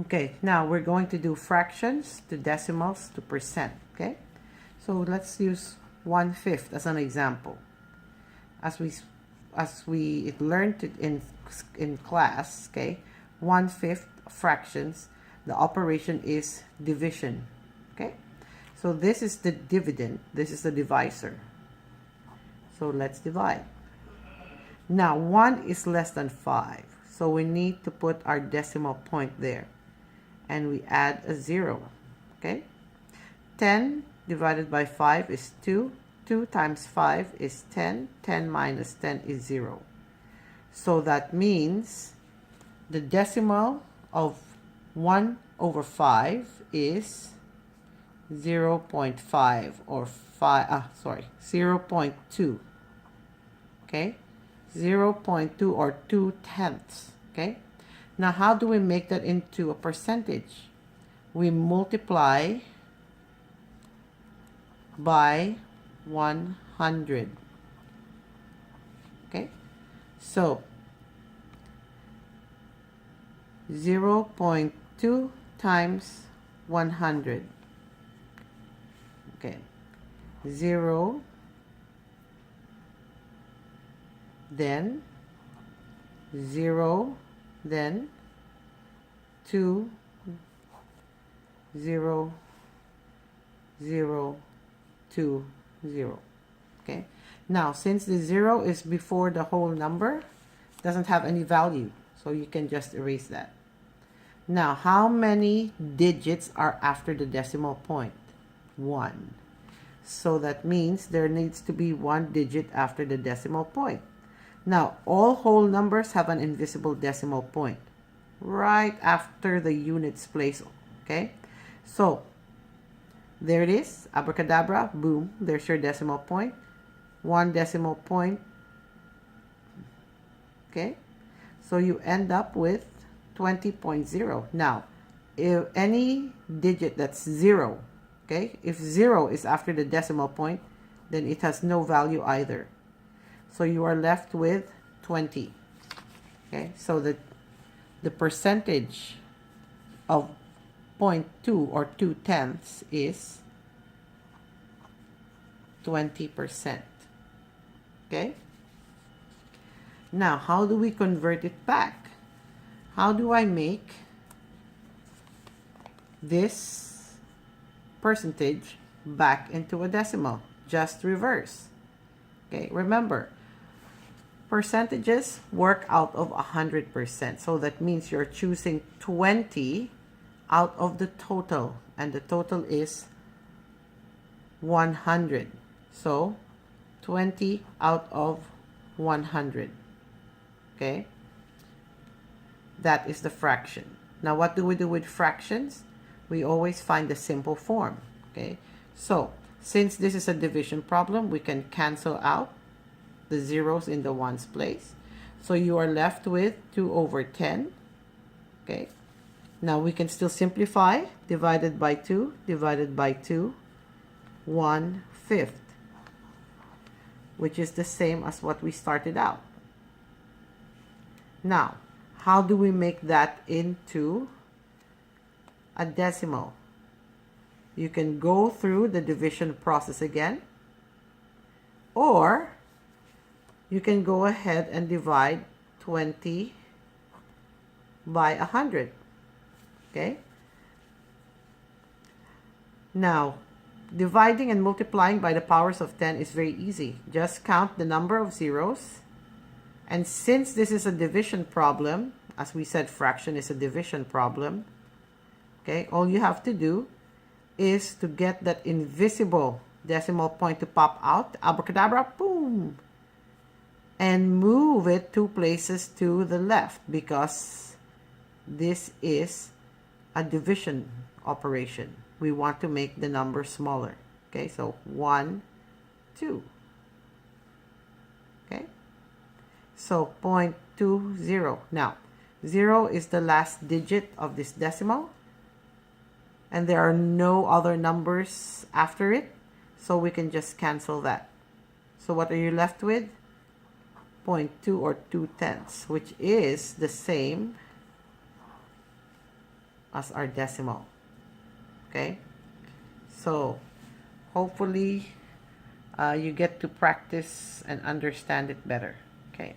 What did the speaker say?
Okay, now we're going to do fractions to decimals to percent. Okay, so let's use 1/5 as an example. As we learned it in class, okay, 1/5 fractions, the operation is division. Okay, so this is the dividend, this is the divisor. So let's divide. Now 1 is less than 5, so we need to put our decimal point there, and we add a 0. Okay, 10 divided by 5 is 2. 2 times 5 is 10. 10 minus 10 is 0. So that means the decimal of 1/5 is 0.5 or 0.2. Okay, 0.2 or 2/10. Okay, now how do we make that into a percentage? We multiply by 100. Okay, so 0.2 times 100. Okay, 0, then 0, then 2, 0, 0, 2, 0. Okay, now since the 0 is before the whole number, doesn't have any value, so you can just erase that. Now how many digits are after the decimal point? 1. So that means there needs to be 1 digit after the decimal point. Now all whole numbers have an invisible decimal point right after the units place. Okay, so there it is, abracadabra, boom, there's your decimal point. 1 decimal point. Okay, so you end up with 20.0. Now if any digit that's 0, okay, if 0 is after the decimal point, then it has no value either, so you are left with 20. Okay, so the percentage of 0.2 or 2/10 is 20%. Okay, now how do we convert it back? How do I make this percentage back into a decimal? Just reverse. Okay, remember, percentages work out of 100%, so that means you're choosing 20 out of the total, and the total is 100. So 20 out of 100. Okay, that is the fraction. Now what do we do with fractions? We always find the simple form. Okay, so since this is a division problem, we can cancel out the zeros in the ones place, so you are left with 2/10. Okay, now we can still simplify. Divided by 2, divided by 2, 1/5, which is the same as what we started out. Now how do we make that into a decimal? You can go through the division process again, or you can go ahead and divide 20 by 100. Okay, now dividing and multiplying by the powers of 10 is very easy. Just count the number of zeros, and since this is a division problem, as we said, fraction is a division problem, okay, all you have to do is to get that invisible decimal point to pop out, abracadabra, boom, and move it 2 places to the left, because this is a division operation. We want to make the number smaller. Okay, so 1, 2. Okay, so 0.20. Now 0 is the last digit of this decimal, and there are no other numbers after it, so we can just cancel that. So what are you left with? 0.2 or 2/10, which is the same as our decimal. Okay, so hopefully you get to practice and understand it better. Okay.